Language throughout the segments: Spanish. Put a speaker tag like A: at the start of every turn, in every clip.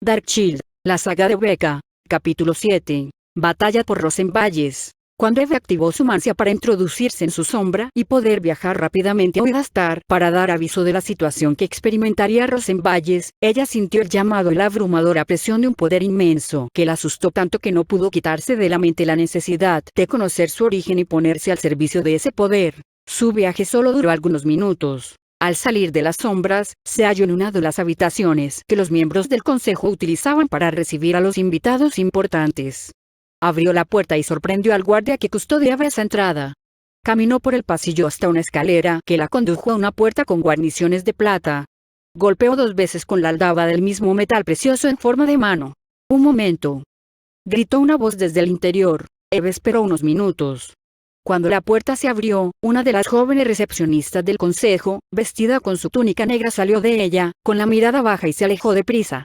A: Dark Shield, la saga de Becca, capítulo 7, Batalla por Rosenvalles. Cuando Eve activó su mancia para introducirse en su sombra y poder viajar rápidamente a Udastar para dar aviso de la situación que experimentaría Rosenvalles, ella sintió el llamado y la abrumadora presión de un poder inmenso que la asustó tanto que no pudo quitarse de la mente la necesidad de conocer su origen y ponerse al servicio de ese poder. Su viaje solo duró algunos minutos. Al salir de las sombras, se halló en una de las habitaciones que los miembros del consejo utilizaban para recibir a los invitados importantes. Abrió la puerta y sorprendió al guardia que custodiaba esa entrada. Caminó por el pasillo hasta una escalera que la condujo a una puerta con guarniciones de plata. Golpeó 2 veces con la aldaba del mismo metal precioso en forma de mano. «Un momento», gritó una voz desde el interior. Eve esperó unos minutos. Cuando la puerta se abrió, una de las jóvenes recepcionistas del consejo, vestida con su túnica negra, salió de ella, con la mirada baja, y se alejó deprisa.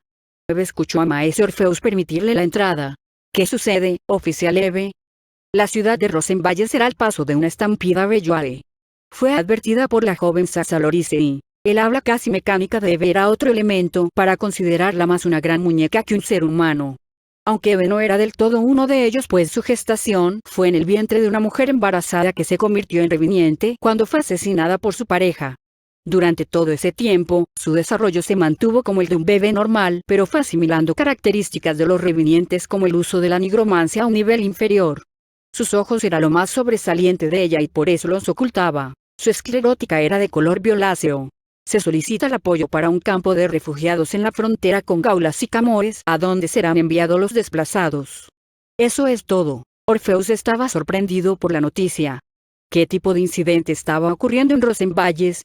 A: Eve escuchó a Maese Orpheus permitirle la entrada. «¿Qué sucede, oficial Eve?» «La ciudad de Rosenvalles será el paso de una estampida Beyuade», fue advertida por la joven Sasa Lorisei. El habla casi mecánica de Eve era otro elemento para considerarla más una gran muñeca que un ser humano. Aunque Eve no era del todo uno de ellos, pues su gestación fue en el vientre de una mujer embarazada que se convirtió en reviviente cuando fue asesinada por su pareja. Durante todo ese tiempo, su desarrollo se mantuvo como el de un bebé normal, pero fue asimilando características de los revivientes, como el uso de la nigromancia a un nivel inferior. Sus ojos era lo más sobresaliente de ella y por eso los ocultaba. Su esclerótica era de color violáceo. Se solicita el apoyo para un campo de refugiados en la frontera con Gaulas y Camores, a donde serán enviados los desplazados. Eso es todo. Orpheus estaba sorprendido por la noticia. ¿Qué tipo de incidente estaba ocurriendo en Rosenvalles?,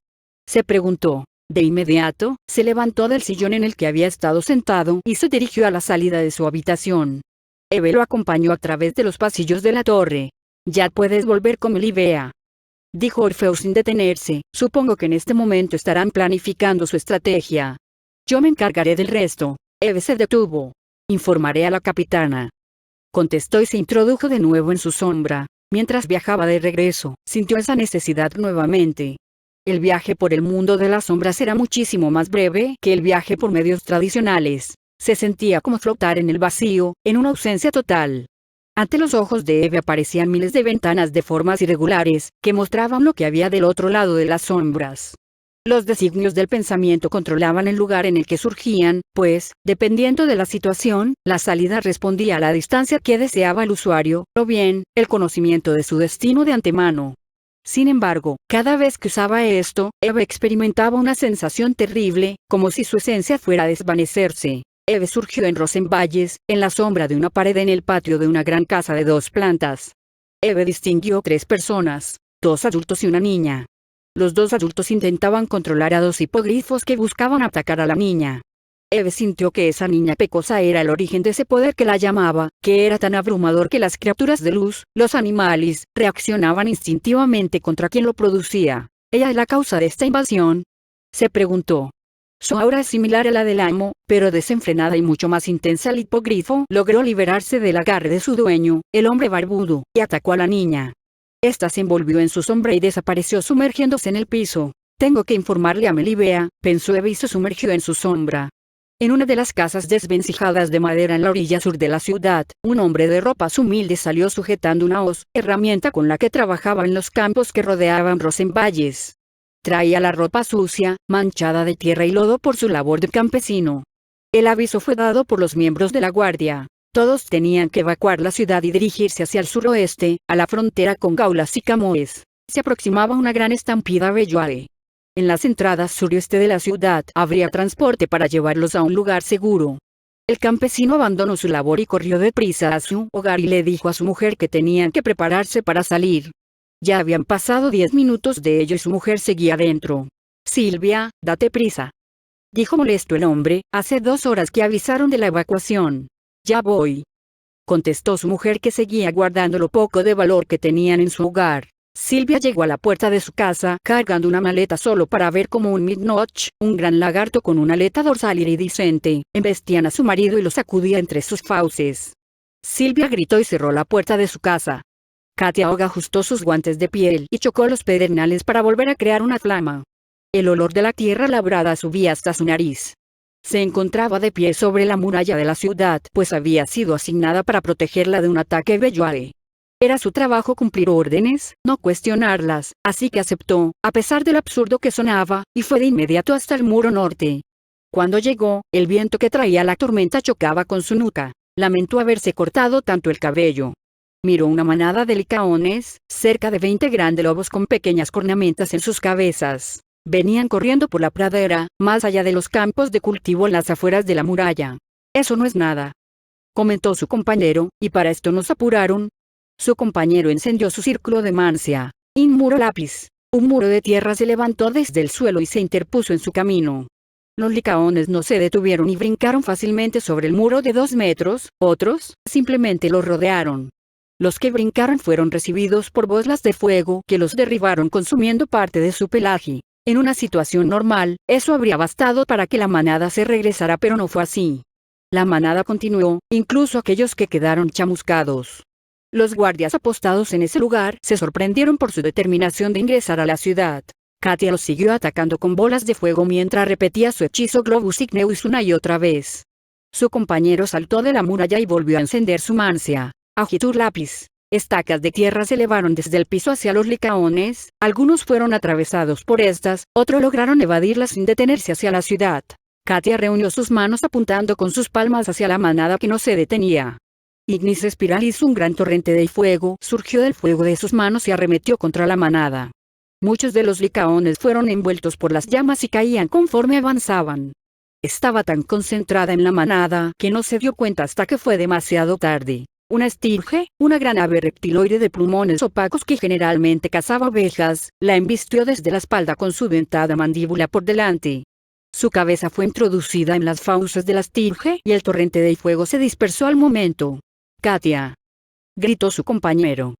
A: se preguntó. De inmediato, se levantó del sillón en el que había estado sentado y se dirigió a la salida de su habitación. Eve lo acompañó a través de los pasillos de la torre. «Ya puedes volver con Melibea», dijo Orpheus sin detenerse. «Supongo que en este momento estarán planificando su estrategia. Yo me encargaré del resto». Eve se detuvo. «Informaré a la capitana», contestó y se introdujo de nuevo en su sombra. Mientras viajaba de regreso, sintió esa necesidad nuevamente. El viaje por el mundo de las sombras era muchísimo más breve que el viaje por medios tradicionales. Se sentía como flotar en el vacío, en una ausencia total. Ante los ojos de Eve aparecían miles de ventanas de formas irregulares, que mostraban lo que había del otro lado de las sombras. Los designios del pensamiento controlaban el lugar en el que surgían, pues, dependiendo de la situación, la salida respondía a la distancia que deseaba el usuario, o bien, el conocimiento de su destino de antemano. Sin embargo, cada vez que usaba esto, Eve experimentaba una sensación terrible, como si su esencia fuera a desvanecerse. Eve surgió en Rosenvalles, en la sombra de una pared en el patio de una gran casa de 2 plantas. Eve distinguió 3 personas, 2 adultos y una niña. Los 2 adultos intentaban controlar a 2 hipogrifos que buscaban atacar a la niña. Eve sintió que esa niña pecosa era el origen de ese poder que la llamaba, que era tan abrumador que las criaturas de luz, los animales, reaccionaban instintivamente contra quien lo producía. ¿Ella es la causa de esta invasión?, se preguntó. Su aura es similar a la del amo, pero desenfrenada y mucho más intensa. El hipogrifo logró liberarse del agarre de su dueño, el hombre barbudo, y atacó a la niña. Esta se envolvió en su sombra y desapareció sumergiéndose en el piso. «Tengo que informarle a Melibea», pensó Eve y se sumergió en su sombra. En una de las casas desvencijadas de madera en la orilla sur de la ciudad, un hombre de ropas humildes salió sujetando una hoz, herramienta con la que trabajaba en los campos que rodeaban Rosenvalles. Traía la ropa sucia, manchada de tierra y lodo por su labor de campesino. El aviso fue dado por los miembros de la guardia. Todos tenían que evacuar la ciudad y dirigirse hacia el suroeste, a la frontera con Gaulas y Camores. Se aproximaba una gran estampida Beyuade. En las entradas sur y este de la ciudad habría transporte para llevarlos a un lugar seguro. El campesino abandonó su labor y corrió deprisa a su hogar y le dijo a su mujer que tenían que prepararse para salir. Ya habían pasado 10 minutos de ello y su mujer seguía dentro. «Silvia, date prisa», dijo molesto el hombre. «Hace 2 horas que avisaron de la evacuación». «Ya voy», contestó su mujer, que seguía guardando lo poco de valor que tenían en su hogar. Silvia llegó a la puerta de su casa cargando una maleta solo para ver cómo un Midnotch, un gran lagarto con una aleta dorsal iridiscente, embestían a su marido y lo sacudía entre sus fauces. Silvia gritó y cerró la puerta de su casa. Katia ajustó sus guantes de piel y chocó los pedernales para volver a crear una flama. El olor de la tierra labrada subía hasta su nariz. Se encontraba de pie sobre la muralla de la ciudad, pues había sido asignada para protegerla de un ataque Beyuare. Era su trabajo cumplir órdenes, no cuestionarlas, así que aceptó, a pesar del absurdo que sonaba, y fue de inmediato hasta el muro norte. Cuando llegó, el viento que traía la tormenta chocaba con su nuca. Lamentó haberse cortado tanto el cabello. Miró una manada de licaones, cerca de 20 grandes lobos con pequeñas cornamentas en sus cabezas. Venían corriendo por la pradera, más allá de los campos de cultivo en las afueras de la muralla. Eso no es nada, comentó su compañero, y para esto nos apuraron. Su compañero encendió su círculo de mancia. Un muro lápiz. Un muro de tierra se levantó desde el suelo y se interpuso en su camino. Los licaones no se detuvieron y brincaron fácilmente sobre el muro de 2 metros, otros, simplemente lo rodearon. Los que brincaron fueron recibidos por bolas de fuego que los derribaron consumiendo parte de su pelaje. En una situación normal, eso habría bastado para que la manada se regresara, pero no fue así. La manada continuó, incluso aquellos que quedaron chamuscados. Los guardias apostados en ese lugar se sorprendieron por su determinación de ingresar a la ciudad. Katia los siguió atacando con bolas de fuego mientras repetía su hechizo Globus Igneus una y otra vez. Su compañero saltó de la muralla y volvió a encender su mancia. Agitó lápiz. Estacas de tierra se elevaron desde el piso hacia los licaones, algunos fueron atravesados por estas, otros lograron evadirlas sin detenerse hacia la ciudad. Katia reunió sus manos apuntando con sus palmas hacia la manada que no se detenía. Ignis Espiralis, un gran torrente de fuego, surgió del fuego de sus manos y arremetió contra la manada. Muchos de los licaones fueron envueltos por las llamas y caían conforme avanzaban. Estaba tan concentrada en la manada que no se dio cuenta hasta que fue demasiado tarde. Una estirge, una gran ave reptiloide de plumones opacos que generalmente cazaba ovejas, la embistió desde la espalda con su dentada mandíbula por delante. Su cabeza fue introducida en las fauces de la estirge y el torrente de fuego se dispersó al momento. «Katia», gritó su compañero.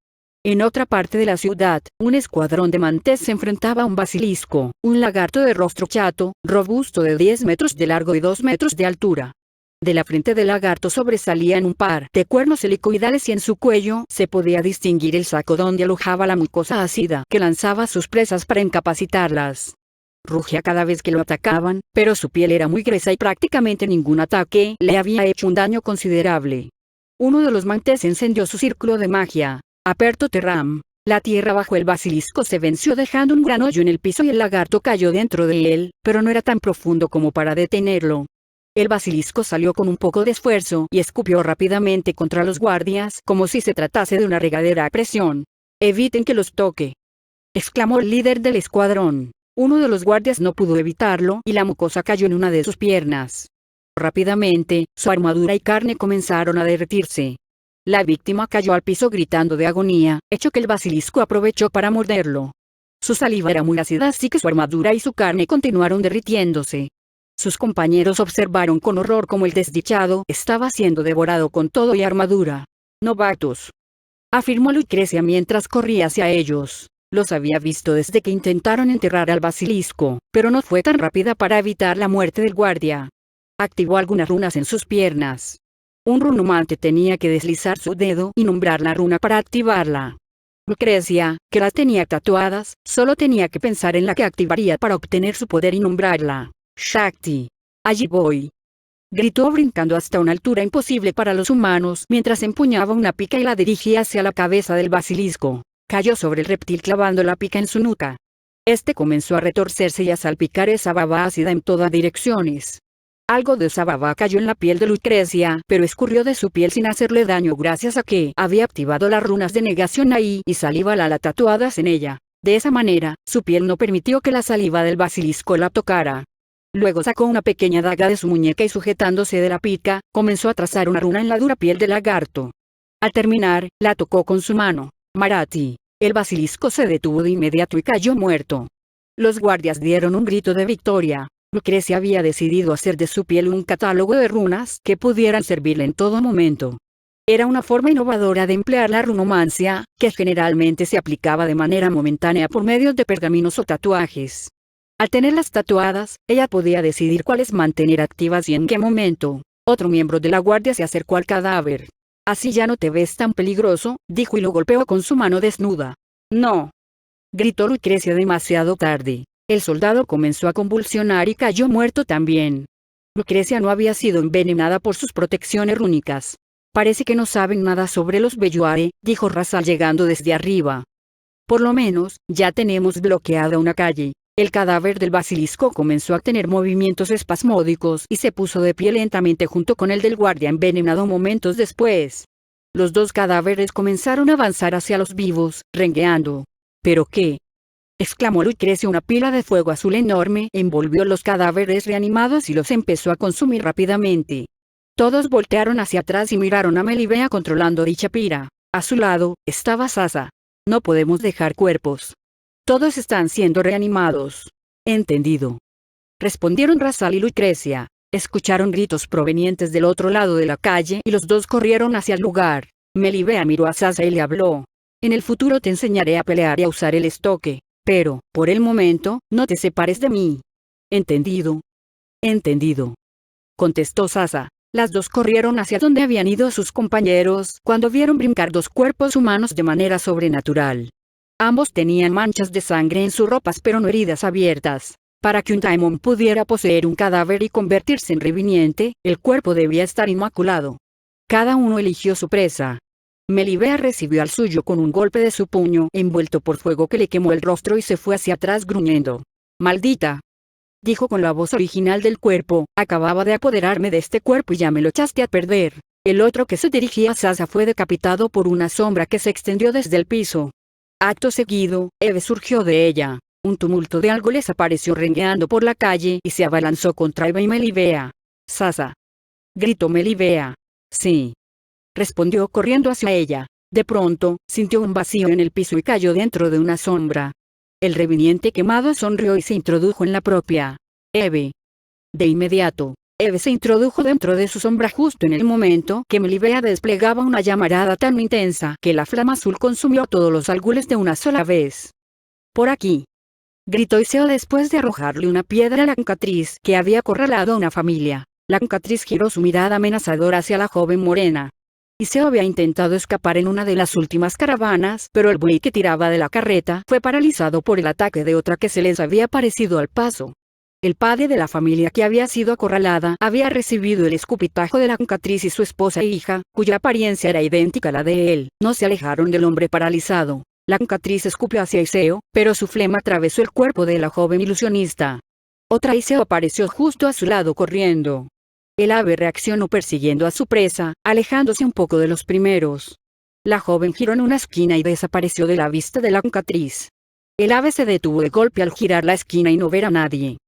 A: En otra parte de la ciudad, un escuadrón de mantés se enfrentaba a un basilisco, un lagarto de rostro chato, robusto de 10 metros de largo y 2 metros de altura. De la frente del lagarto sobresalían un par de cuernos helicoidales y en su cuello se podía distinguir el saco donde alojaba la mucosa ácida que lanzaba a sus presas para incapacitarlas. Rugía cada vez que lo atacaban, pero su piel era muy gruesa y prácticamente ningún ataque le había hecho un daño considerable. Uno de los mantés encendió su círculo de magia. Aperto Terram. La tierra bajo el basilisco se venció dejando un gran hoyo en el piso y el lagarto cayó dentro de él, pero no era tan profundo como para detenerlo. El basilisco salió con un poco de esfuerzo y escupió rápidamente contra los guardias como si se tratase de una regadera a presión. «Eviten que los toque», exclamó el líder del escuadrón. Uno de los guardias no pudo evitarlo y la mucosa cayó en una de sus piernas. Rápidamente, su armadura y carne comenzaron a derretirse. La víctima cayó al piso gritando de agonía, hecho que el basilisco aprovechó para morderlo. Su saliva era muy ácida, así que su armadura y su carne continuaron derritiéndose. Sus compañeros observaron con horror cómo el desdichado estaba siendo devorado con todo y armadura. «Novatos», afirmó Lucrecia mientras corría hacia ellos. Los había visto desde que intentaron enterrar al basilisco, pero no fue tan rápida para evitar la muerte del guardia. Activó algunas runas en sus piernas. Un runumante tenía que deslizar su dedo y nombrar la runa para activarla. Lucrecia, que las tenía tatuadas, solo tenía que pensar en la que activaría para obtener su poder y nombrarla. «Shakti. Allí voy», gritó brincando hasta una altura imposible para los humanos mientras empuñaba una pica y la dirigía hacia la cabeza del basilisco. Cayó sobre el reptil clavando la pica en su nuca. Este comenzó a retorcerse y a salpicar esa baba ácida en todas direcciones. Algo de esa baba cayó en la piel de Lucrecia, pero escurrió de su piel sin hacerle daño gracias a que había activado las runas de negación ahí y saliva Lala tatuadas en ella. De esa manera, su piel no permitió que la saliva del basilisco la tocara. Luego sacó una pequeña daga de su muñeca y sujetándose de la pica, comenzó a trazar una runa en la dura piel del lagarto. Al terminar, la tocó con su mano. «Marathi». El basilisco se detuvo de inmediato y cayó muerto. Los guardias dieron un grito de victoria. Lucrecia había decidido hacer de su piel un catálogo de runas que pudieran servirle en todo momento. Era una forma innovadora de emplear la runomancia, que generalmente se aplicaba de manera momentánea por medio de pergaminos o tatuajes. Al tenerlas tatuadas, ella podía decidir cuáles mantener activas y en qué momento. Otro miembro de la guardia se acercó al cadáver. «Así ya no te ves tan peligroso», dijo y lo golpeó con su mano desnuda. «No», gritó Lucrecia demasiado tarde. El soldado comenzó a convulsionar y cayó muerto también. Lucrecia no había sido envenenada por sus protecciones rúnicas. Parece que no saben nada sobre los Belluare, dijo Razal llegando desde arriba. Por lo menos, ya tenemos bloqueada una calle. El cadáver del basilisco comenzó a tener movimientos espasmódicos y se puso de pie lentamente junto con el del guardia envenenado momentos después. Los dos cadáveres comenzaron a avanzar hacia los vivos, rengueando. ¿Pero qué? Exclamó Lucrecia. Una pila de fuego azul enorme envolvió los cadáveres reanimados y los empezó a consumir rápidamente. Todos voltearon hacia atrás y miraron a Melibea controlando dicha pira. A su lado, estaba Sasa. No podemos dejar cuerpos. Todos están siendo reanimados. Entendido. Respondieron Razal y Lucrecia. Escucharon gritos provenientes del otro lado de la calle y los dos corrieron hacia el lugar. Melibea miró a Sasa y le habló. En el futuro te enseñaré a pelear y a usar el estoque, pero, por el momento, no te separes de mí. ¿Entendido? Entendido. Contestó Sasa. Las dos corrieron hacia donde habían ido sus compañeros cuando vieron brincar dos cuerpos humanos de manera sobrenatural. Ambos tenían manchas de sangre en sus ropas pero no heridas abiertas. Para que un daimon pudiera poseer un cadáver y convertirse en reviviente, el cuerpo debía estar inmaculado. Cada uno eligió su presa. Melibea recibió al suyo con un golpe de su puño envuelto por fuego que le quemó el rostro y se fue hacia atrás gruñendo. «Maldita», dijo con la voz original del cuerpo, «acababa de apoderarme de este cuerpo y ya me lo echaste a perder». El otro que se dirigía a Sasa fue decapitado por una sombra que se extendió desde el piso. Acto seguido, Eve surgió de ella. Un tumulto de algo les apareció rengueando por la calle y se abalanzó contra Eve y Melibea. «Sasa», gritó Melibea. «Sí», respondió corriendo hacia ella. De pronto, sintió un vacío en el piso y cayó dentro de una sombra. El reviviente quemado sonrió y se introdujo en la propia Eve. De inmediato, Eve se introdujo dentro de su sombra justo en el momento que Melibea desplegaba una llamarada tan intensa que la flama azul consumió a todos los algules de una sola vez. «Por aquí», gritó Iseo después de arrojarle una piedra a la Ancatriz que había acorralado a una familia. La Ancatriz giró su mirada amenazadora hacia la joven morena. Iseo había intentado escapar en una de las últimas caravanas, pero el buey que tiraba de la carreta fue paralizado por el ataque de otra que se les había parecido al paso. El padre de la familia que había sido acorralada había recibido el escupitajo de la Ancatriz y su esposa e hija, cuya apariencia era idéntica a la de él, no se alejaron del hombre paralizado. La Ancatriz escupió hacia Iseo, pero su flema atravesó el cuerpo de la joven ilusionista. Otra Iseo apareció justo a su lado corriendo. El ave reaccionó persiguiendo a su presa, alejándose un poco de los primeros. La joven giró en una esquina y desapareció de la vista de la Ancatriz. El ave se detuvo de golpe al girar la esquina y no ver a nadie.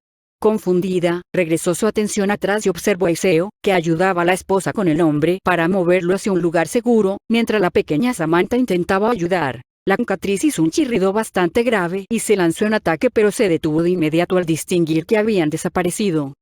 A: Confundida, regresó su atención atrás y observó a Iseo, que ayudaba a la esposa con el hombre para moverlo hacia un lugar seguro, mientras la pequeña Samantha intentaba ayudar. La Ancatriz hizo un chirrido bastante grave y se lanzó en ataque pero se detuvo de inmediato al distinguir que habían desaparecido.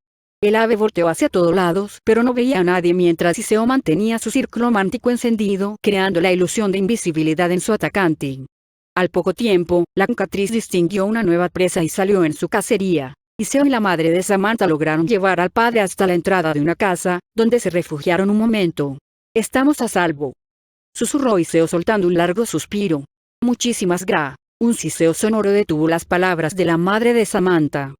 A: El ave volteó hacia todos lados, pero no veía a nadie mientras Iseo mantenía su círculo mántico encendido, creando la ilusión de invisibilidad en su atacante. Al poco tiempo, la Ancatriz distinguió una nueva presa y salió en su cacería. Iseo y la madre de Samantha lograron llevar al padre hasta la entrada de una casa, donde se refugiaron un momento. «Estamos a salvo», susurró Iseo soltando un largo suspiro. «Muchísimas gracias». Un siseo sonoro detuvo las palabras de la madre de Samantha.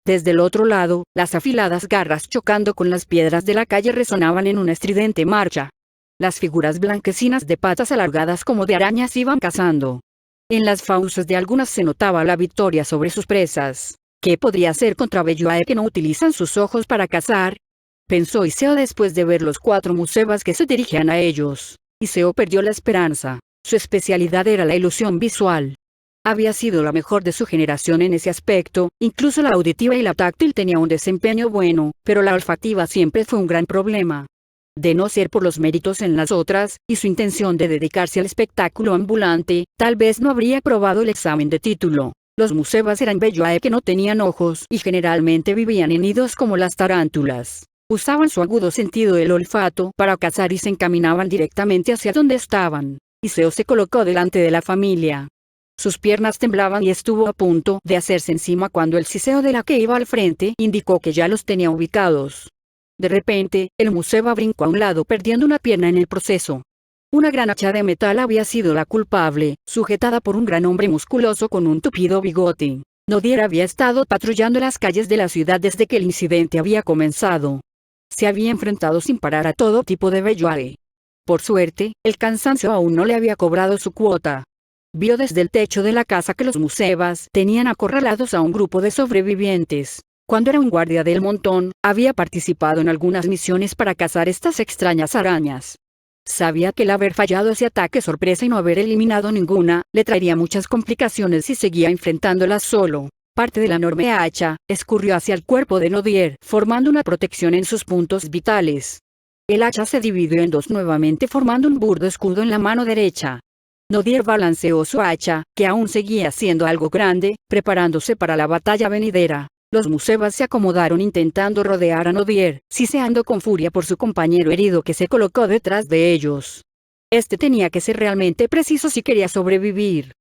A: Desde el otro lado, las afiladas garras chocando con las piedras de la calle resonaban en una estridente marcha. Las figuras blanquecinas de patas alargadas como de arañas iban cazando. En las fauces de algunas se notaba la victoria sobre sus presas. ¿Qué podría hacer contra Belluae que no utilizan sus ojos para cazar? Pensó Iseo después de ver los 4 musebas que se dirigían a ellos. Iseo perdió la esperanza. Su especialidad era la ilusión visual. Había sido la mejor de su generación en ese aspecto, incluso la auditiva y la táctil tenía un desempeño bueno, pero la olfativa siempre fue un gran problema. De no ser por los méritos en las otras, y su intención de dedicarse al espectáculo ambulante, tal vez no habría aprobado el examen de título. Los musebas eran Belluae que no tenían ojos y generalmente vivían en nidos como las tarántulas. Usaban su agudo sentido del olfato para cazar y se encaminaban directamente hacia donde estaban. Iseo se colocó delante de la familia. Sus piernas temblaban y estuvo a punto de hacerse encima cuando el siseo de la que iba al frente indicó que ya los tenía ubicados. De repente, el museba brincó a un lado perdiendo una pierna en el proceso. Una gran hacha de metal había sido la culpable, sujetada por un gran hombre musculoso con un tupido bigote. Nodier había estado patrullando las calles de la ciudad desde que el incidente había comenzado. Se había enfrentado sin parar a todo tipo de Beyuae. Por suerte, el cansancio aún no le había cobrado su cuota. Vio desde el techo de la casa que los Musevas tenían acorralados a un grupo de sobrevivientes. Cuando era un guardia del montón, había participado en algunas misiones para cazar estas extrañas arañas. Sabía que el haber fallado ese ataque sorpresa y no haber eliminado ninguna, le traería muchas complicaciones si seguía enfrentándolas solo. Parte de la enorme hacha escurrió hacia el cuerpo de Nodier, formando una protección en sus puntos vitales. El hacha se dividió en dos nuevamente formando un burdo escudo en la mano derecha. Nodier balanceó su hacha, que aún seguía siendo algo grande, preparándose para la batalla venidera. Los Musevas se acomodaron intentando rodear a Nodier, siseando con furia por su compañero herido que se colocó detrás de ellos. Este tenía que ser realmente preciso si quería sobrevivir.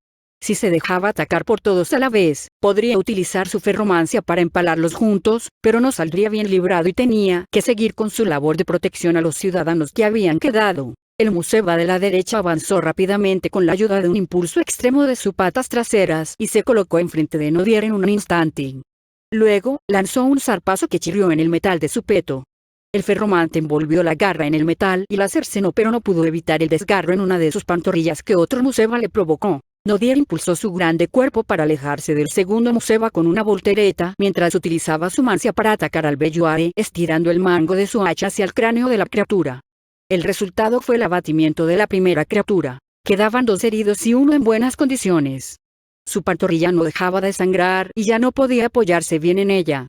A: Si se dejaba atacar por todos a la vez, podría utilizar su ferromancia para empalarlos juntos, pero no saldría bien librado y tenía que seguir con su labor de protección a los ciudadanos que habían quedado. El Museva de la derecha avanzó rápidamente con la ayuda de un impulso extremo de sus patas traseras y se colocó enfrente de Nodier en un instante. Luego, lanzó un zarpazo que chirrió en el metal de su peto. El ferromante envolvió la garra en el metal y la cercenó pero no pudo evitar el desgarro en una de sus pantorrillas que otro Museva le provocó. Nodier impulsó su grande cuerpo para alejarse del segundo Museva con una voltereta mientras utilizaba su mancia para atacar al Beyuae, estirando el mango de su hacha hacia el cráneo de la criatura. El resultado fue el abatimiento de la primera criatura. Quedaban dos heridos y uno en buenas condiciones. Su pantorrilla no dejaba de sangrar y ya no podía apoyarse bien en ella.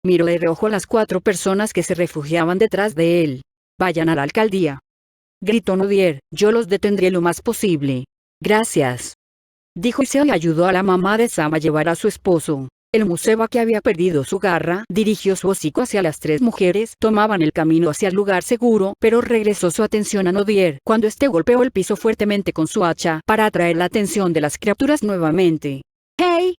A: Miró de reojo a las 4 personas que se refugiaban detrás de él. «Vayan a la alcaldía», gritó Nodier, «yo los detendré lo más posible». «Gracias», dijo Iseo y ayudó a la mamá de Sam a llevar a su esposo. El Museva que había perdido su garra, dirigió su hocico hacia las 3 mujeres, tomaban el camino hacia el lugar seguro, pero regresó su atención a Nodier, cuando este golpeó el piso fuertemente con su hacha, para atraer la atención de las criaturas nuevamente. «¡Hey!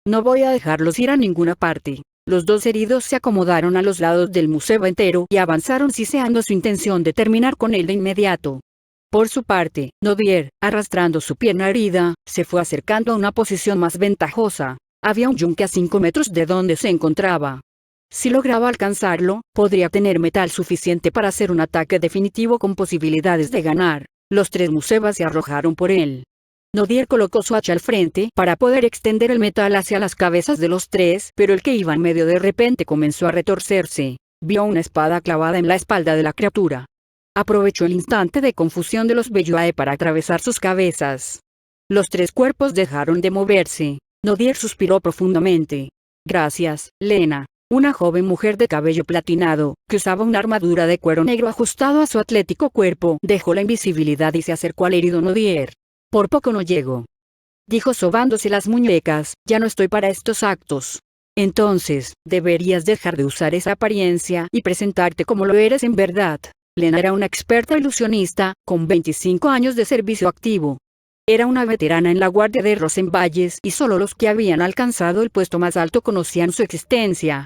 A: No voy a dejarlos ir a ninguna parte». Los dos heridos se acomodaron a los lados del Museva entero y avanzaron siseando su intención de terminar con él de inmediato. Por su parte, Nodier, arrastrando su pierna herida, se fue acercando a una posición más ventajosa. Había un yunque a 5 metros de donde se encontraba. Si lograba alcanzarlo, podría tener metal suficiente para hacer un ataque definitivo con posibilidades de ganar. Los 3 Musevas se arrojaron por él. Nodier colocó su hacha al frente para poder extender el metal hacia las cabezas de los 3, pero el que iba en medio de repente comenzó a retorcerse. Vio una espada clavada en la espalda de la criatura. Aprovechó el instante de confusión de los Beyuae para atravesar sus cabezas. Los 3 cuerpos dejaron de moverse. Nodier suspiró profundamente. «Gracias, Lena». Una joven mujer de cabello platinado, que usaba una armadura de cuero negro ajustado a su atlético cuerpo, dejó la invisibilidad y se acercó al herido Nodier. «Por poco no llego», dijo sobándose las muñecas, «ya no estoy para estos actos». «Entonces, deberías dejar de usar esa apariencia y presentarte como lo eres en verdad». Lena era una experta ilusionista, con 25 años de servicio activo. Era una veterana en la guardia de Rosenvalles y solo los que habían alcanzado el puesto más alto conocían su existencia.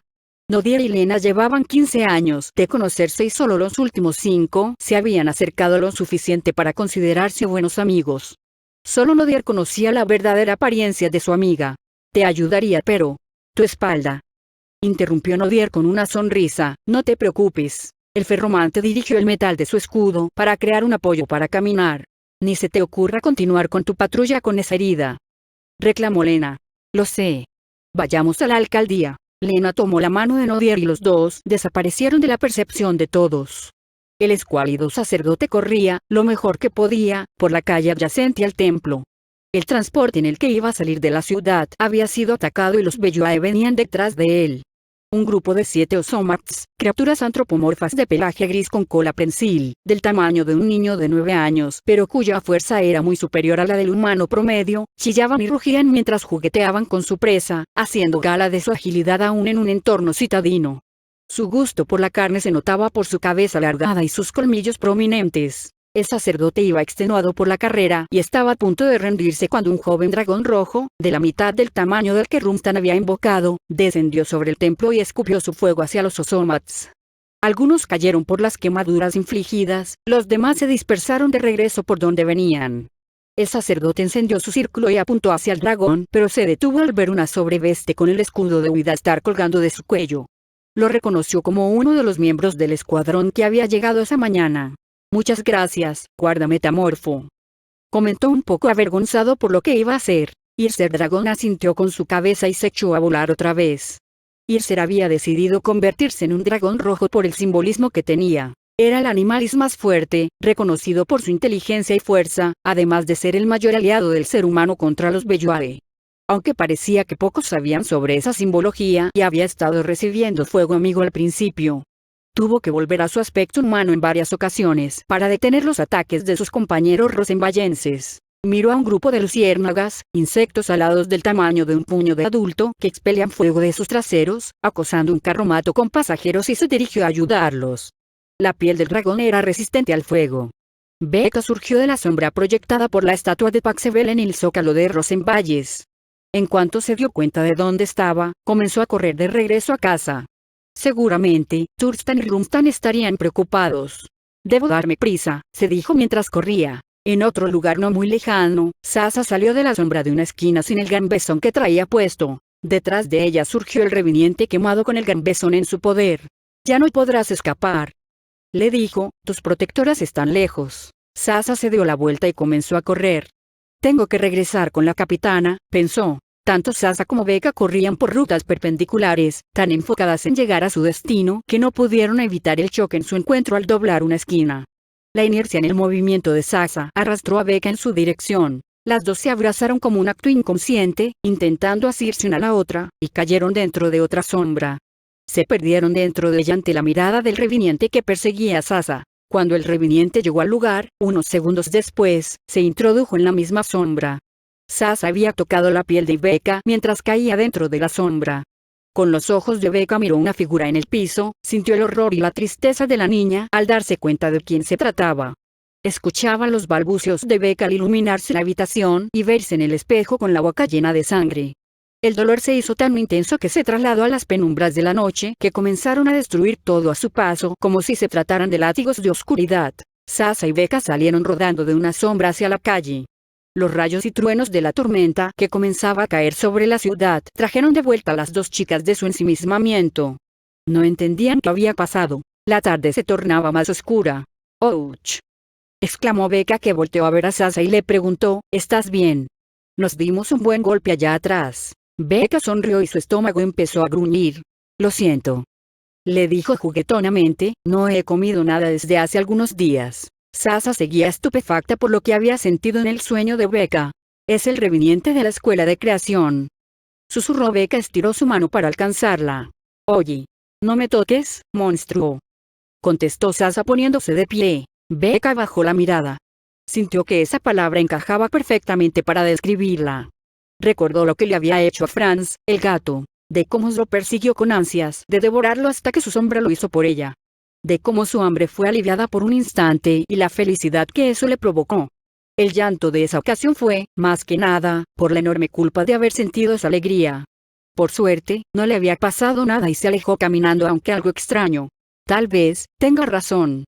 A: Nodier y Lena llevaban 15 años de conocerse y solo los últimos 5 se habían acercado lo suficiente para considerarse buenos amigos. Solo Nodier conocía la verdadera apariencia de su amiga. «Te ayudaría pero... tu espalda», interrumpió Nodier con una sonrisa. «No te preocupes». El ferromante dirigió el metal de su escudo para crear un apoyo para caminar. «Ni se te ocurra continuar con tu patrulla con esa herida», reclamó Lena. «Lo sé. Vayamos a la alcaldía». Lena tomó la mano de Nodier y los dos desaparecieron de la percepción de todos. El escuálido sacerdote corría, lo mejor que podía, por la calle adyacente al templo. El transporte en el que iba a salir de la ciudad había sido atacado y los Beyuae venían detrás de él. Un grupo de 7 Osomats, criaturas antropomorfas de pelaje gris con cola prensil, del tamaño de un niño de 9 años, pero cuya fuerza era muy superior a la del humano promedio, chillaban y rugían mientras jugueteaban con su presa, haciendo gala de su agilidad aún en un entorno citadino. Su gusto por la carne se notaba por su cabeza alargada y sus colmillos prominentes. El sacerdote iba extenuado por la carrera y estaba a punto de rendirse cuando un joven dragón rojo, de la mitad del tamaño del que Rumstan había invocado, descendió sobre el templo y escupió su fuego hacia los Osomats. Algunos cayeron por las quemaduras infligidas, los demás se dispersaron de regreso por donde venían. El sacerdote encendió su círculo y apuntó hacia el dragón, pero se detuvo al ver una sobreveste con el escudo de Widastar colgando de su cuello. Lo reconoció como uno de los miembros del escuadrón que había llegado esa mañana. Muchas gracias, guarda metamorfo. Comentó un poco avergonzado por lo que iba a hacer. Irser Dragón asintió con su cabeza y se echó a volar otra vez. Irser había decidido convertirse en un dragón rojo por el simbolismo que tenía. Era el animalis más fuerte, reconocido por su inteligencia y fuerza, además de ser el mayor aliado del ser humano contra los Beyuare. Aunque parecía que pocos sabían sobre esa simbología y había estado recibiendo fuego amigo al principio. Tuvo que volver a su aspecto humano en varias ocasiones para detener los ataques de sus compañeros rosenvallenses. Miró a un grupo de luciérnagas, insectos alados del tamaño de un puño de adulto, que expelían fuego de sus traseros, acosando un carromato con pasajeros y se dirigió a ayudarlos. La piel del dragón era resistente al fuego. Becca surgió de la sombra proyectada por la estatua de Paxebel en el zócalo de Rosenvalles. En cuanto se dio cuenta de dónde estaba, comenzó a correr de regreso a casa. Seguramente, Turstan y Rumstan estarían preocupados. Debo darme prisa, se dijo mientras corría. En otro lugar no muy lejano, Sasa salió de la sombra de una esquina sin el gambesón que traía puesto. Detrás de ella surgió el reviniente quemado con el gambesón en su poder. Ya no podrás escapar. Le dijo, tus protectoras están lejos. Sasa se dio la vuelta y comenzó a correr. Tengo que regresar con la capitana, pensó. Tanto Sasa como Becca corrían por rutas perpendiculares, tan enfocadas en llegar a su destino que no pudieron evitar el choque en su encuentro al doblar una esquina. La inercia en el movimiento de Sasa arrastró a Becca en su dirección. Las dos se abrazaron como un acto inconsciente, intentando asirse una a la otra, y cayeron dentro de otra sombra. Se perdieron dentro de ella ante la mirada del reviniente que perseguía a Sasa. Cuando el reviniente llegó al lugar, unos segundos después, se introdujo en la misma sombra. Sasa había tocado la piel de Becca mientras caía dentro de la sombra. Con los ojos de Becca miró una figura en el piso, sintió el horror y la tristeza de la niña al darse cuenta de quién se trataba. Escuchaba los balbucios de Becca al iluminarse la habitación y verse en el espejo con la boca llena de sangre. El dolor se hizo tan intenso que se trasladó a las penumbras de la noche que comenzaron a destruir todo a su paso como si se trataran de látigos de oscuridad. Sasa y Becca salieron rodando de una sombra hacia la calle. Los rayos y truenos de la tormenta que comenzaba a caer sobre la ciudad trajeron de vuelta a las dos chicas de su ensimismamiento. No entendían qué había pasado. La tarde se tornaba más oscura. ¡Ouch! Exclamó Becca, que volteó a ver a Sasa y le preguntó, ¿estás bien? Nos dimos un buen golpe allá atrás. Becca sonrió y su estómago empezó a gruñir. Lo siento. Le dijo juguetonamente, no he comido nada desde hace algunos días. Sasa seguía estupefacta por lo que había sentido en el sueño de Becca. Es el reviniente de la escuela de creación. Susurró. Becca estiró su mano para alcanzarla. Oye. No me toques, monstruo. Contestó Sasa poniéndose de pie. Becca bajó la mirada. Sintió que esa palabra encajaba perfectamente para describirla. Recordó lo que le había hecho a Franz, el gato. De cómo lo persiguió con ansias de devorarlo hasta que su sombra lo hizo por ella. De cómo su hambre fue aliviada por un instante y la felicidad que eso le provocó. El llanto de esa ocasión fue, más que nada, por la enorme culpa de haber sentido esa alegría. Por suerte, no le había pasado nada y se alejó caminando, aunque algo extraño. Tal vez, tenga razón.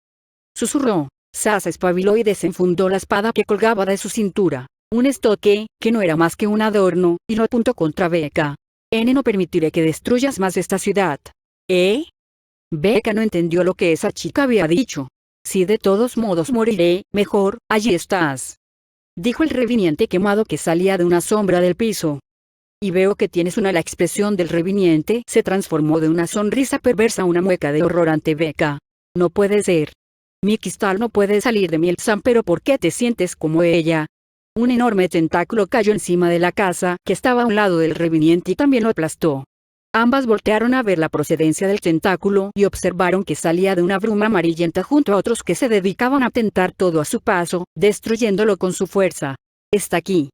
A: Susurró. Sasa espabiló y desenfundó la espada que colgaba de su cintura. Un estoque, que no era más que un adorno, y lo apuntó contra Becca. No permitiré que destruyas más esta ciudad. ¿Eh? Becca no entendió lo que esa chica había dicho. Si de todos modos moriré, mejor, allí estás. Dijo el reviniente quemado que salía de una sombra del piso. Y veo que tienes una. La expresión del reviniente se transformó de una sonrisa perversa a una mueca de horror ante Becca. No puede ser. Mi cristal no puede salir de mi Elsan, pero ¿por qué te sientes como ella? Un enorme tentáculo cayó encima de la casa que estaba a un lado del reviniente y también lo aplastó. Ambas voltearon a ver la procedencia del tentáculo y observaron que salía de una bruma amarillenta junto a otros que se dedicaban a tentar todo a su paso, destruyéndolo con su fuerza. «Está aquí»,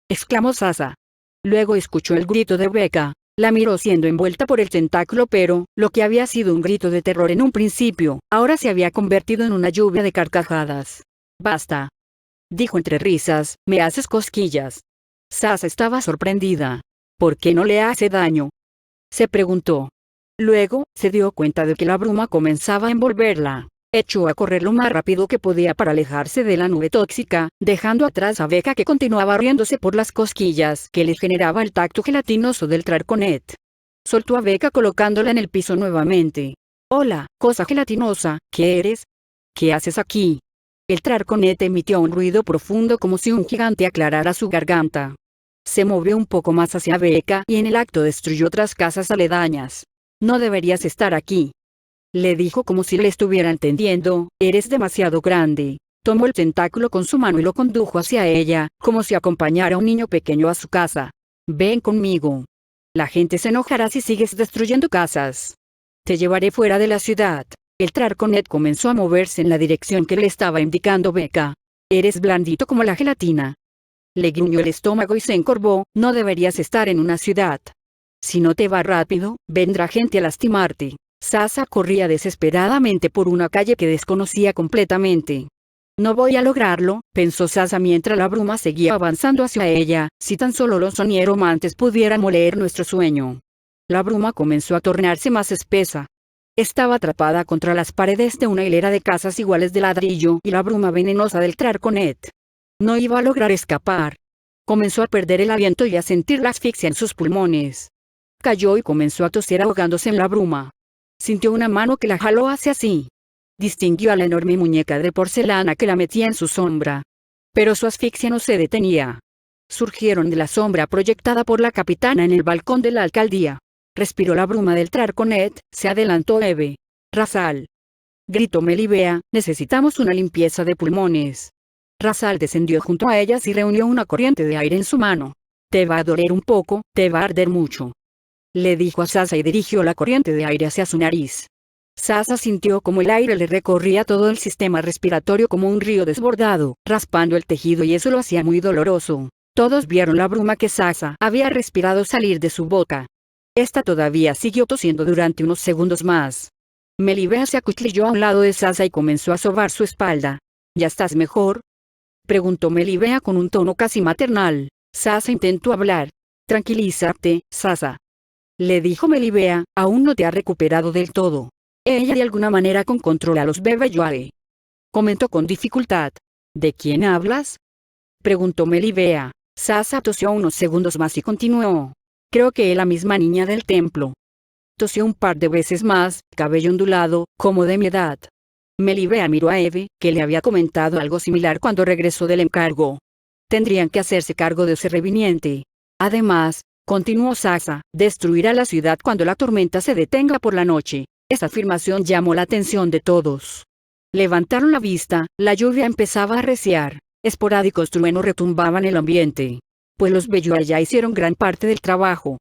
A: exclamó Sasa. Luego escuchó el grito de Becca. La miró siendo envuelta por el tentáculo, pero, lo que había sido un grito de terror en un principio, ahora se había convertido en una lluvia de carcajadas. «Basta», dijo entre risas, «me haces cosquillas». Sasa estaba sorprendida. «¿Por qué no le hace daño?», se preguntó. Luego, se dio cuenta de que la bruma comenzaba a envolverla. Echó a correr lo más rápido que podía para alejarse de la nube tóxica, dejando atrás a Becca, que continuaba riéndose por las cosquillas que le generaba el tacto gelatinoso del Trarconet. soltó a Becca colocándola en el piso nuevamente. Hola, cosa gelatinosa, ¿qué eres? ¿Qué haces aquí? El Trarconet emitió un ruido profundo como si un gigante aclarara su garganta. Se movió un poco más hacia Becca y en el acto destruyó otras casas aledañas. No deberías estar aquí. Le dijo como si le estuviera entendiendo, eres demasiado grande. Tomó el tentáculo con su mano y lo condujo hacia ella, como si acompañara a un niño pequeño a su casa. Ven conmigo. La gente se enojará si sigues destruyendo casas. Te llevaré fuera de la ciudad. El Trarconet comenzó a moverse en la dirección que le estaba indicando Becca. Eres blandito como la gelatina. Le gruñó el estómago y se encorvó, no deberías estar en una ciudad. Si no te va rápido, vendrá gente a lastimarte. Sasa corría desesperadamente por una calle que desconocía completamente. No voy a lograrlo, pensó Sasa mientras la bruma seguía avanzando hacia ella, si tan solo los sonieromantes pudieran moler nuestro sueño. La bruma comenzó a tornarse más espesa. Estaba atrapada contra las paredes de una hilera de casas iguales de ladrillo y la bruma venenosa del Trarconet. No iba a lograr escapar. Comenzó a perder el aliento y a sentir la asfixia en sus pulmones. Cayó y comenzó a toser ahogándose en la bruma. Sintió una mano que la jaló hacia sí. Distinguió a la enorme muñeca de porcelana que la metía en su sombra. Pero su asfixia no se detenía. Surgieron de la sombra proyectada por la capitana en el balcón de la alcaldía. Respiró la bruma del Trarconet, se adelantó Eve. Razal. Gritó Melibea, necesitamos una limpieza de pulmones. Razal descendió junto a ellas y reunió una corriente de aire en su mano. Te va a doler un poco, te va a arder mucho. Le dijo a Sasa y dirigió la corriente de aire hacia su nariz. Sasa sintió como el aire le recorría todo el sistema respiratorio como un río desbordado, raspando el tejido y eso lo hacía muy doloroso. Todos vieron la bruma que Sasa había respirado salir de su boca. Esta todavía siguió tosiendo durante unos segundos más. Melibea se acuclilló a un lado de Sasa y comenzó a sobar su espalda. ¿Ya estás mejor?, preguntó Melibea con un tono casi maternal. Sasa intentó hablar. Tranquilízate, Sasa, le dijo Melibea, aún no te ha recuperado del todo. Ella de alguna manera controla a los Bebeyoae. Comentó con dificultad. ¿De quién hablas?, preguntó Melibea. Sasa tosió unos segundos más y continuó. Creo que es la misma niña del templo. Tosió un par de veces más, cabello ondulado, como de mi edad. Melibea miró a Eve, que le había comentado algo similar cuando regresó del encargo. Tendrían que hacerse cargo de ese reviniente. Además, continuó Sasa, destruirá la ciudad cuando la tormenta se detenga por la noche. Esta afirmación llamó la atención de todos. Levantaron la vista, la lluvia empezaba a arreciar. Esporádicos truenos retumbaban el ambiente. Pues los Bellua ya hicieron gran parte del trabajo,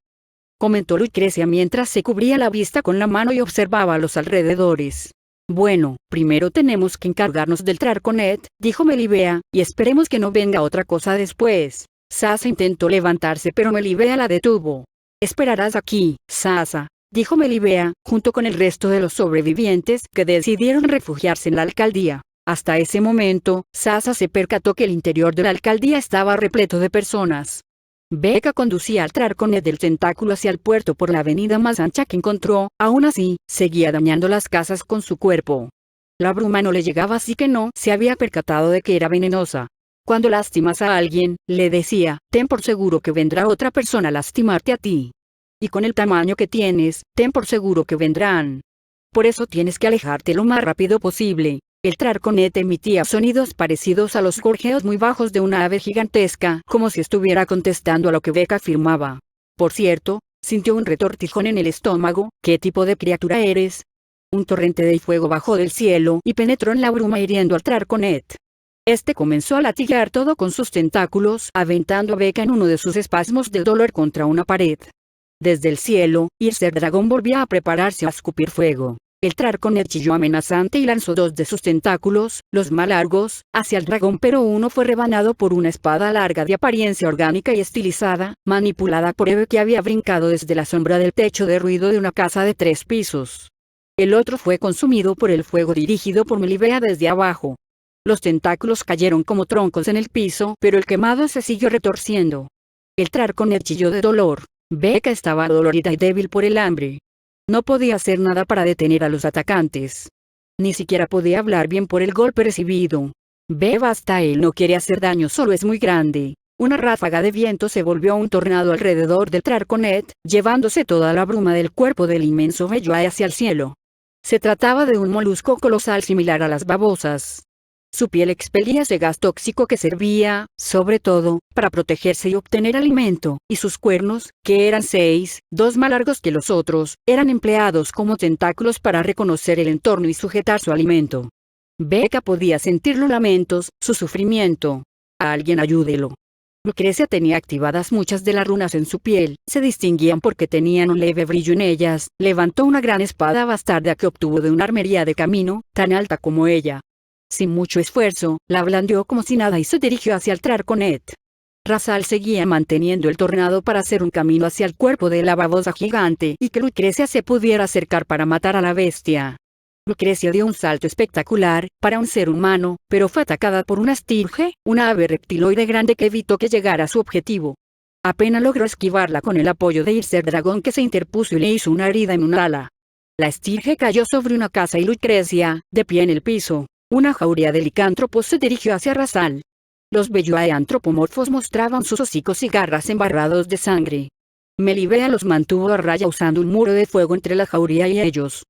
A: comentó Lucrecia mientras se cubría la vista con la mano y observaba a los alrededores. Bueno, primero tenemos que encargarnos del Trarconet, dijo Melibea, y esperemos que no venga otra cosa después. Sasa intentó levantarse pero Melibea la detuvo. Esperarás aquí, Sasa, dijo Melibea, junto con el resto de los sobrevivientes que decidieron refugiarse en la alcaldía. Hasta ese momento, Sasa se percató que el interior de la alcaldía estaba repleto de personas. Becca conducía al Trarconet del tentáculo hacia el puerto por la avenida más ancha que encontró, aún así, seguía dañando las casas con su cuerpo. La bruma no le llegaba así que no se había percatado de que era venenosa. Cuando lastimas a alguien, le decía, ten por seguro que vendrá otra persona a lastimarte a ti. Y con el tamaño que tienes, ten por seguro que vendrán. Por eso tienes que alejarte lo más rápido posible. El Trarconet emitía sonidos parecidos a los gorjeos muy bajos de una ave gigantesca, como si estuviera contestando a lo que Becca afirmaba. Por cierto, sintió un retortijón en el estómago. ¿Qué tipo de criatura eres? Un torrente de fuego bajó del cielo y penetró en la bruma hiriendo al Trarconet. Este comenzó a latigar todo con sus tentáculos, aventando a Becca en uno de sus espasmos de dolor contra una pared. Desde el cielo, Irser Dragón volvía a prepararse a escupir fuego. El Trarconet chilló amenazante y lanzó dos de sus tentáculos, los más largos, hacia el dragón, pero uno fue rebanado por una espada larga de apariencia orgánica y estilizada, manipulada por Eve que había brincado desde la sombra del techo de ruido de una casa de 3 pisos. El otro fue consumido por el fuego dirigido por Melibea desde abajo. Los tentáculos cayeron como troncos en el piso, pero el quemado se siguió retorciendo. El Trarconet chilló de dolor. Becca estaba dolorida y débil por el hambre. No podía hacer nada para detener a los atacantes. Ni siquiera podía hablar bien por el golpe recibido. Beba, hasta él no quiere hacer daño, solo es muy grande. Una ráfaga de viento se volvió un tornado alrededor del Traconet, llevándose toda la bruma del cuerpo del inmenso Belloy hacia el cielo. Se trataba de un molusco colosal similar a las babosas. Su piel expelía ese gas tóxico que servía, sobre todo, para protegerse y obtener alimento, y sus cuernos, que eran 6, 2 más largos que los otros, eran empleados como tentáculos para reconocer el entorno y sujetar su alimento. Becca podía sentir los lamentos, su sufrimiento. A alguien ayúdelo. Lucrecia tenía activadas muchas de las runas en su piel, se distinguían porque tenían un leve brillo en ellas. Levantó una gran espada bastarda que obtuvo de una armería de camino, tan alta como ella. Sin mucho esfuerzo, la blandió como si nada y se dirigió hacia el Traconet. Razal seguía manteniendo el tornado para hacer un camino hacia el cuerpo de la babosa gigante y que Lucrecia se pudiera acercar para matar a la bestia. Lucrecia dio un salto espectacular, para un ser humano, pero fue atacada por una estirge, una ave reptiloide grande que evitó que llegara a su objetivo. Apenas logró esquivarla con el apoyo de Irser Dragón que se interpuso y le hizo una herida en un ala. La estirge cayó sobre una casa y Lucrecia, de pie en el piso. Una jauría de licántropos se dirigió hacia Razal. Los Belloy antropomorfos mostraban sus hocicos y garras embarrados de sangre. Melibea los mantuvo a raya usando un muro de fuego entre la jauría y ellos.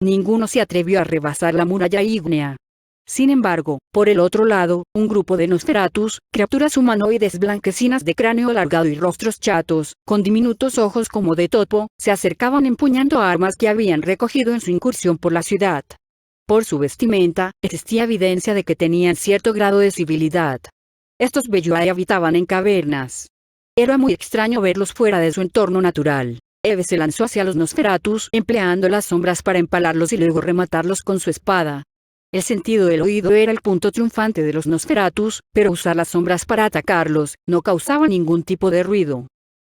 A: Ninguno se atrevió a rebasar la muralla ígnea. Sin embargo, por el otro lado, un grupo de Nosferatus, criaturas humanoides blanquecinas de cráneo alargado y rostros chatos, con diminutos ojos como de topo, se acercaban empuñando armas que habían recogido en su incursión por la ciudad. Por su vestimenta, existía evidencia de que tenían cierto grado de civilidad. Estos Belloy habitaban en cavernas. Era muy extraño verlos fuera de su entorno natural. Eve se lanzó hacia los Nosferatus, empleando las sombras para empalarlos y luego rematarlos con su espada. El sentido del oído era el punto triunfante de los Nosferatus, pero usar las sombras para atacarlos no causaba ningún tipo de ruido.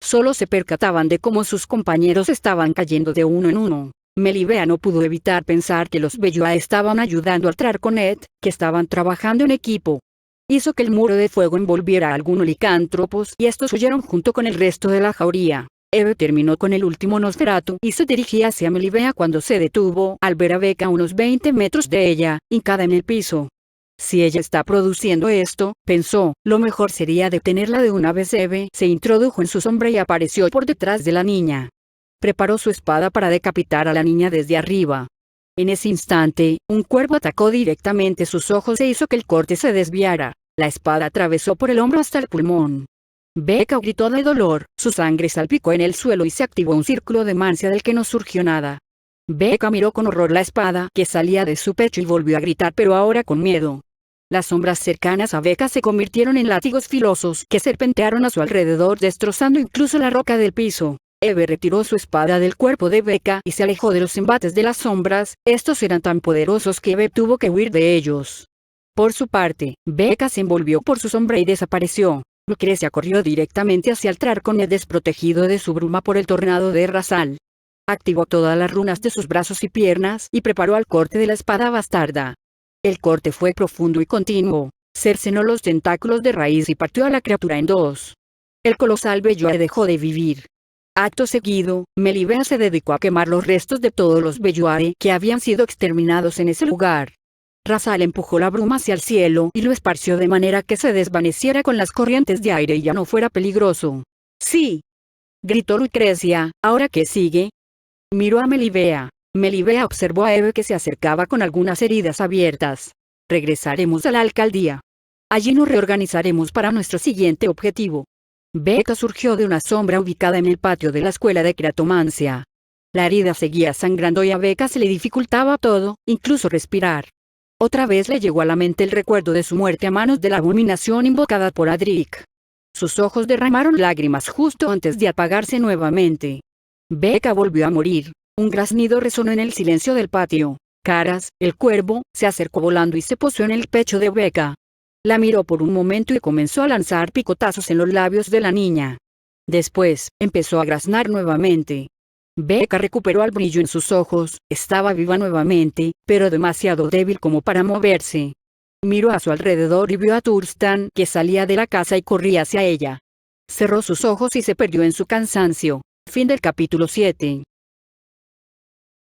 A: Solo se percataban de cómo sus compañeros estaban cayendo de uno en uno. Melibea no pudo evitar pensar que los Belloy estaban ayudando al Traconet, que estaban trabajando en equipo. Hizo que el muro de fuego envolviera a algunos licántropos y estos huyeron junto con el resto de la jauría. Eve terminó con el último Nosferatu y se dirigía hacia Melibea cuando se detuvo al ver a Becca a unos 20 metros de ella, hincada en el piso. Si ella está produciendo esto, pensó, lo mejor sería detenerla de una vez. Eve se introdujo en su sombra y apareció por detrás de la niña. Preparó su espada para decapitar a la niña desde arriba. En ese instante, un cuervo atacó directamente sus ojos e hizo que el corte se desviara. La espada atravesó por el hombro hasta el pulmón. Becca gritó de dolor, su sangre salpicó en el suelo y se activó un círculo de mancia del que no surgió nada. Becca miró con horror la espada que salía de su pecho y volvió a gritar, pero ahora con miedo. Las sombras cercanas a Becca se convirtieron en látigos filosos que serpentearon a su alrededor, destrozando incluso la roca del piso. Eve retiró su espada del cuerpo de Becca y se alejó de los embates de las sombras. Estos eran tan poderosos que Eve tuvo que huir de ellos. Por su parte, Becca se envolvió por su sombra y desapareció. Lucrecia corrió directamente hacia el Traconet desprotegido de su bruma por el tornado de Razal. Activó todas las runas de sus brazos y piernas y preparó el corte de la espada bastarda. El corte fue profundo y continuo. Cercenó los tentáculos de raíz y partió a la criatura en dos. El colosal Belloy dejó de vivir. Acto seguido, Melibea se dedicó a quemar los restos de todos los Belloy que habían sido exterminados en ese lugar. Razal empujó la bruma hacia el cielo y lo esparció de manera que se desvaneciera con las corrientes de aire y ya no fuera peligroso. ¡Sí!, gritó Lucrecia. ¿Ahora qué sigue? Miró a Melibea. Melibea observó a Eve que se acercaba con algunas heridas abiertas. Regresaremos a la alcaldía. Allí nos reorganizaremos para nuestro siguiente objetivo. Becca surgió de una sombra ubicada en el patio de la escuela de cratomancia. La herida seguía sangrando y a Becca se le dificultaba todo, incluso respirar. Otra vez le llegó a la mente el recuerdo de su muerte a manos de la abominación invocada por Adric. Sus ojos derramaron lágrimas justo antes de apagarse nuevamente. Becca volvió a morir. Un graznido resonó en el silencio del patio. Caras, el cuervo, se acercó volando y se posó en el pecho de Becca. La miró por un momento y comenzó a lanzar picotazos en los labios de la niña. Después, empezó a graznar nuevamente. Becca recuperó el brillo en sus ojos, estaba viva nuevamente, pero demasiado débil como para moverse. Miró a su alrededor y vio a Turstan que salía de la casa y corría hacia ella. Cerró sus ojos y se perdió en su cansancio. Fin del capítulo 7.